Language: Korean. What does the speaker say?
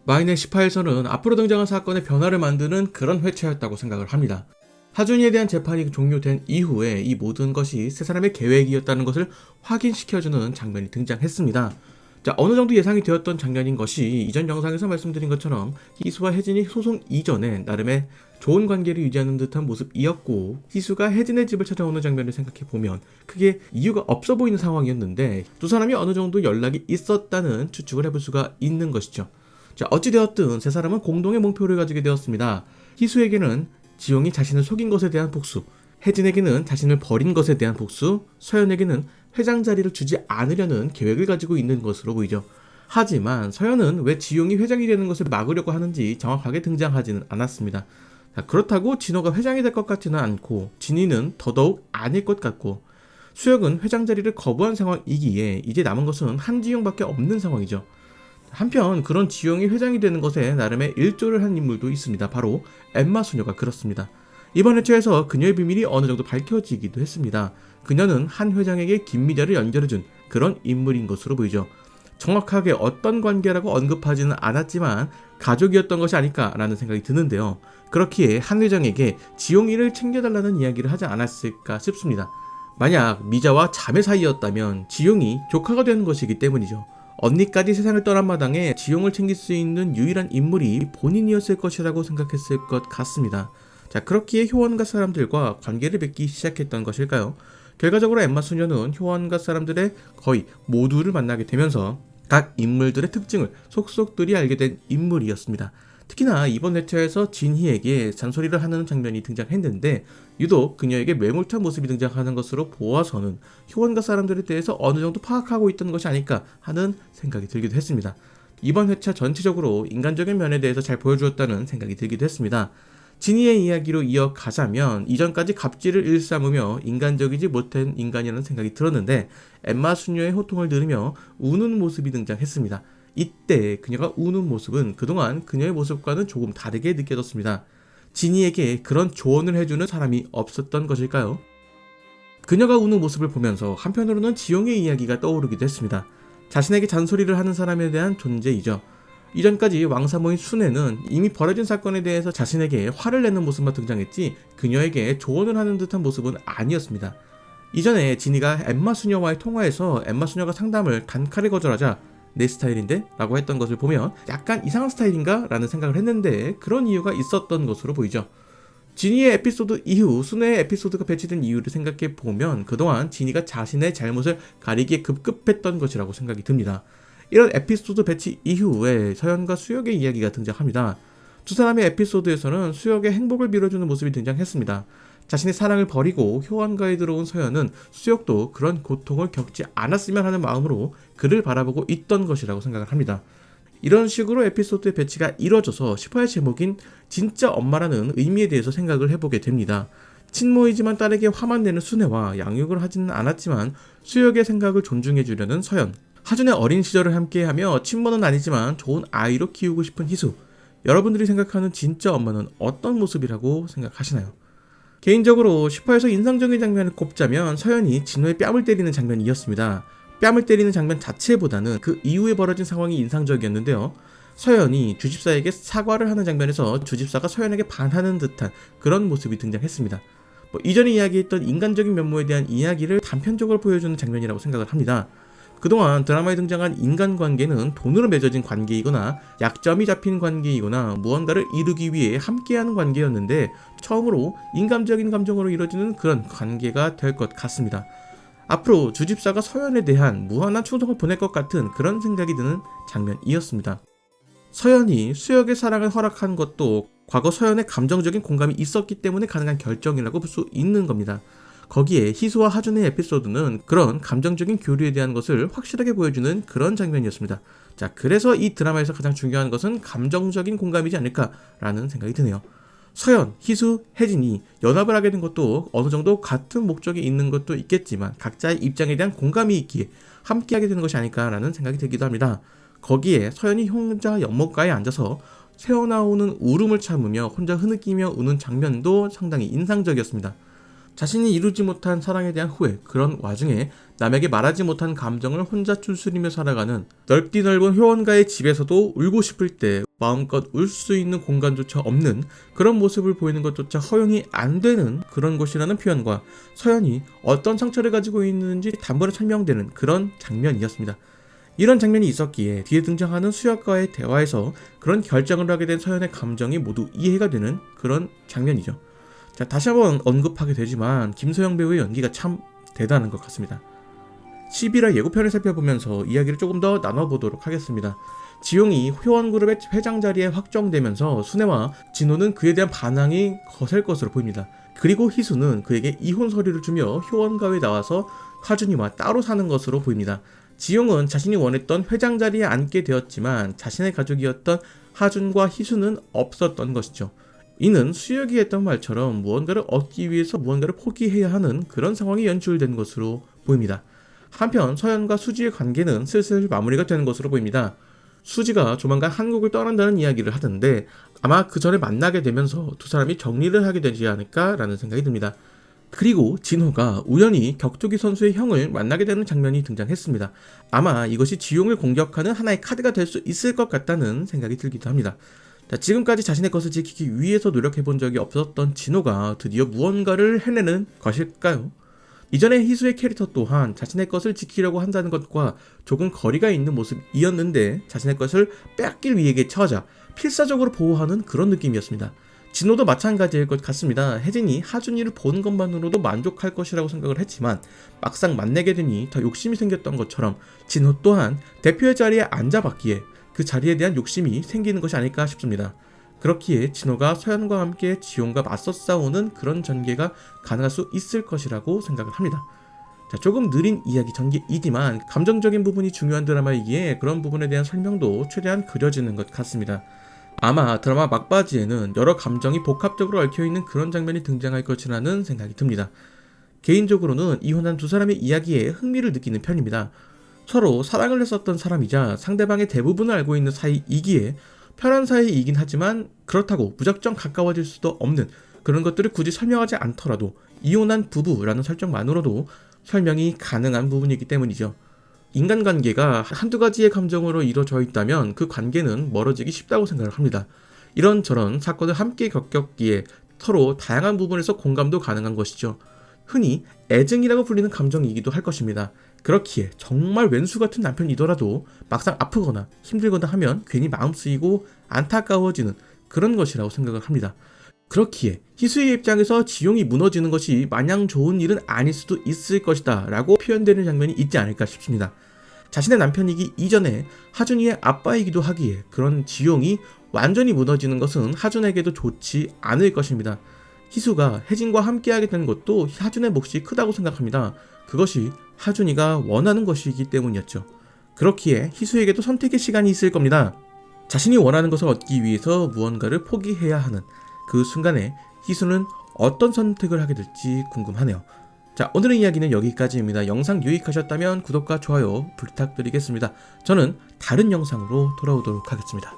마이넷 18에서는 앞으로 등장한 사건의 변화를 만드는 그런 회차였다고 생각을 합니다. 하준이에 대한 재판이 종료된 이후에 이 모든 것이 세 사람의 계획이었다는 것을 확인시켜주는 장면이 등장했습니다. 자, 어느 정도 예상이 되었던 장면인 것이 이전 영상에서 말씀드린 것처럼 희수와 혜진이 소송 이전에 나름의 좋은 관계를 유지하는 듯한 모습이었고, 희수가 혜진의 집을 찾아오는 장면을 생각해보면 크게 이유가 없어 보이는 상황이었는데 두 사람이 어느 정도 연락이 있었다는 추측을 해볼 수가 있는 것이죠. 자, 어찌되었든 세 사람은 공동의 목표를 가지게 되었습니다. 희수에게는 지용이 자신을 속인 것에 대한 복수, 혜진에게는 자신을 버린 것에 대한 복수, 서연에게는 회장 자리를 주지 않으려는 계획을 가지고 있는 것으로 보이죠. 하지만 서연은 왜 지용이 회장이 되는 것을 막으려고 하는지 정확하게 등장하지는 않았습니다. 자, 그렇다고 진호가 회장이 될 것 같지는 않고 진이는 더더욱 아닐 것 같고, 수혁은 회장 자리를 거부한 상황이기에 이제 남은 것은 한지용밖에 없는 상황이죠. 한편 그런 지용이 회장이 되는 것에 나름의 일조를 한 인물도 있습니다. 바로 엠마 소녀가 그렇습니다. 이번 회차에서 그녀의 비밀이 어느 정도 밝혀지기도 했습니다. 그녀는 한 회장에게 김미자를 연결해준 그런 인물인 것으로 보이죠. 정확하게 어떤 관계라고 언급하지는 않았지만 가족이었던 것이 아닐까라는 생각이 드는데요. 그렇기에 한 회장에게 지용이를 챙겨달라는 이야기를 하지 않았을까 싶습니다. 만약 미자와 자매 사이였다면 지용이 조카가 되는 것이기 때문이죠. 언니까지 세상을 떠난 마당에 지용을 챙길 수 있는 유일한 인물이 본인이었을 것이라고 생각했을 것 같습니다. 자, 그렇기에 효원가 사람들과 관계를 맺기 시작했던 것일까요? 결과적으로 엠마 소녀는 효원가 사람들의 거의 모두를 만나게 되면서 각 인물들의 특징을 속속들이 알게 된 인물이었습니다. 특히나 이번 회차에서 진희에게 잔소리를 하는 장면이 등장했는데 유독 그녀에게 매몰찬 모습이 등장하는 것으로 보아서는 효원가 사람들에 대해서 어느 정도 파악하고 있던 것이 아닐까 하는 생각이 들기도 했습니다. 이번 회차 전체적으로 인간적인 면에 대해서 잘 보여주었다는 생각이 들기도 했습니다. 진희의 이야기로 이어가자면 이전까지 갑질을 일삼으며 인간적이지 못한 인간이라는 생각이 들었는데 엠마 수녀의 호통을 들으며 우는 모습이 등장했습니다. 이때 그녀가 우는 모습은 그동안 그녀의 모습과는 조금 다르게 느껴졌습니다. 진희에게 그런 조언을 해주는 사람이 없었던 것일까요? 그녀가 우는 모습을 보면서 한편으로는 지용의 이야기가 떠오르기도 했습니다. 자신에게 잔소리를 하는 사람에 대한 존재이죠. 이전까지 왕사모인 순애는 이미 벌어진 사건에 대해서 자신에게 화를 내는 모습만 등장했지 그녀에게 조언을 하는 듯한 모습은 아니었습니다. 이전에 진이가 엠마 수녀와의 통화에서 엠마 수녀가 상담을 단칼에 거절하자 내 스타일인데? 라고 했던 것을 보면 약간 이상한 스타일인가? 라는 생각을 했는데 그런 이유가 있었던 것으로 보이죠. 진이의 에피소드 이후 순애의 에피소드가 배치된 이유를 생각해보면 그동안 진이가 자신의 잘못을 가리기에 급급했던 것이라고 생각이 듭니다. 이런 에피소드 배치 이후에 서연과 수혁의 이야기가 등장합니다. 두 사람의 에피소드에서는 수혁의 행복을 빌어주는 모습이 등장했습니다. 자신의 사랑을 버리고 효원가에 들어온 서연은 수혁도 그런 고통을 겪지 않았으면 하는 마음으로 그를 바라보고 있던 것이라고 생각을 합니다. 이런 식으로 에피소드의 배치가 이뤄져서 10화의 제목인 진짜 엄마라는 의미에 대해서 생각을 해보게 됩니다. 친모이지만 딸에게 화만 내는 순애와 양육을 하지는 않았지만 수혁의 생각을 존중해주려는 서연, 하준의 어린 시절을 함께하며 친모는 아니지만 좋은 아이로 키우고 싶은 희수, 여러분들이 생각하는 진짜 엄마는 어떤 모습이라고 생각하시나요? 개인적으로 10화에서 인상적인 장면을 꼽자면 서연이 진호의 뺨을 때리는 장면이었습니다. 뺨을 때리는 장면 자체보다는 그 이후에 벌어진 상황이 인상적이었는데요. 서연이 주집사에게 사과를 하는 장면에서 주집사가 서연에게 반하는 듯한 그런 모습이 등장했습니다. 이전에 이야기했던 인간적인 면모에 대한 이야기를 단편적으로 보여주는 장면이라고 생각을 합니다. 그동안 드라마에 등장한 인간관계는 돈으로 맺어진 관계이거나 약점이 잡힌 관계이거나 무언가를 이루기 위해 함께하는 관계였는데 처음으로 인간적인 감정으로 이루어지는 그런 관계가 될 것 같습니다. 앞으로 주집사가 서연에 대한 무한한 충성을 보낼 것 같은 그런 생각이 드는 장면이었습니다. 서연이 수혁의 사랑을 허락한 것도 과거 서연의 감정적인 공감이 있었기 때문에 가능한 결정이라고 볼 수 있는 겁니다. 거기에 희수와 하준의 에피소드는 그런 감정적인 교류에 대한 것을 확실하게 보여주는 그런 장면이었습니다. 자, 그래서 이 드라마에서 가장 중요한 것은 감정적인 공감이지 않을까라는 생각이 드네요. 서연, 희수, 혜진이 연합을 하게 된 것도 어느 정도 같은 목적이 있는 것도 있겠지만 각자의 입장에 대한 공감이 있기에 함께 하게 되는 것이 아닐까라는 생각이 들기도 합니다. 거기에 서연이 혼자 연못가에 앉아서 새어나오는 울음을 참으며 혼자 흐느끼며 우는 장면도 상당히 인상적이었습니다. 자신이 이루지 못한 사랑에 대한 후회, 그런 와중에 남에게 말하지 못한 감정을 혼자 추스리며 살아가는 넓디 넓은 효원가의 집에서도 울고 싶을 때 마음껏 울 수 있는 공간조차 없는 그런 모습을 보이는 것조차 허용이 안 되는 그런 곳이라는 표현과 서연이 어떤 상처를 가지고 있는지 단번에 설명되는 그런 장면이었습니다. 이런 장면이 있었기에 뒤에 등장하는 수혁과의 대화에서 그런 결정을 하게 된 서연의 감정이 모두 이해가 되는 그런 장면이죠. 자, 다시 한번 언급하게 되지만 김소영 배우의 연기가 참 대단한 것 같습니다. 11화 예고편을 살펴보면서 이야기를 조금 더 나눠보도록 하겠습니다. 지용이 효원그룹의 회장 자리에 확정되면서 순애와 진호는 그에 대한 반항이 거셀 것으로 보입니다. 그리고 희수는 그에게 이혼 서류를 주며 효원가에 나와서 하준이와 따로 사는 것으로 보입니다. 지용은 자신이 원했던 회장 자리에 앉게 되었지만 자신의 가족이었던 하준과 희수는 없었던 것이죠. 이는 수혁이 했던 말처럼 무언가를 얻기 위해서 무언가를 포기해야 하는 그런 상황이 연출된 것으로 보입니다. 한편 서연과 수지의 관계는 슬슬 마무리가 되는 것으로 보입니다. 수지가 조만간 한국을 떠난다는 이야기를 하던데 아마 그 전에 만나게 되면서 두 사람이 정리를 하게 되지 않을까라는 생각이 듭니다. 그리고 진호가 우연히 격투기 선수의 형을 만나게 되는 장면이 등장했습니다. 아마 이것이 지용을 공격하는 하나의 카드가 될 수 있을 것 같다는 생각이 들기도 합니다. 자, 지금까지 자신의 것을 지키기 위해서 노력해본 적이 없었던 진호가 드디어 무언가를 해내는 것일까요? 이전에 희수의 캐릭터 또한 자신의 것을 지키려고 한다는 것과 조금 거리가 있는 모습이었는데 자신의 것을 빼앗길 위기에 처하자 필사적으로 보호하는 그런 느낌이었습니다. 진호도 마찬가지일 것 같습니다. 혜진이 하준이를 보는 것만으로도 만족할 것이라고 생각을 했지만 막상 만나게 되니 더 욕심이 생겼던 것처럼 진호 또한 대표의 자리에 앉아봤기에 그 자리에 대한 욕심이 생기는 것이 아닐까 싶습니다. 그렇기에 진호가 서연과 함께 지용과 맞서 싸우는 그런 전개가 가능할 수 있을 것이라고 생각을 합니다. 자, 조금 느린 이야기 전개이지만 감정적인 부분이 중요한 드라마이기에 그런 부분에 대한 설명도 최대한 그려지는 것 같습니다. 아마 드라마 막바지에는 여러 감정이 복합적으로 얽혀있는 그런 장면이 등장할 것이라는 생각이 듭니다. 개인적으로는 이혼한 두 사람의 이야기에 흥미를 느끼는 편입니다. 서로 사랑을 했었던 사람이자 상대방의 대부분을 알고 있는 사이이기에 편한 사이이긴 하지만 그렇다고 무작정 가까워질 수도 없는 그런 것들을 굳이 설명하지 않더라도 이혼한 부부라는 설정만으로도 설명이 가능한 부분이기 때문이죠. 인간관계가 한두 가지의 감정으로 이루어져 있다면 그 관계는 멀어지기 쉽다고 생각을 합니다. 이런저런 사건을 함께 겪었기에 서로 다양한 부분에서 공감도 가능한 것이죠. 흔히 애증이라고 불리는 감정이기도 할 것입니다. 그렇기에 정말 왼수 같은 남편이더라도 막상 아프거나 힘들거나 하면 괜히 마음 쓰이고 안타까워지는 그런 것이라고 생각을 합니다. 그렇기에 희수의 입장에서 지용이 무너지는 것이 마냥 좋은 일은 아닐 수도 있을 것이다 라고 표현되는 장면이 있지 않을까 싶습니다. 자신의 남편이기 이전에 하준이의 아빠이기도 하기에 그런 지용이 완전히 무너지는 것은 하준에게도 좋지 않을 것입니다. 희수가 혜진과 함께하게 된 것도 하준의 몫이 크다고 생각합니다. 그것이 하준이가 원하는 것이기 때문이었죠. 그렇기에 희수에게도 선택의 시간이 있을 겁니다. 자신이 원하는 것을 얻기 위해서 무언가를 포기해야 하는 그 순간에 희수는 어떤 선택을 하게 될지 궁금하네요. 자, 오늘의 이야기는 여기까지입니다. 영상 유익하셨다면 구독과 좋아요 부탁드리겠습니다. 저는 다른 영상으로 돌아오도록 하겠습니다.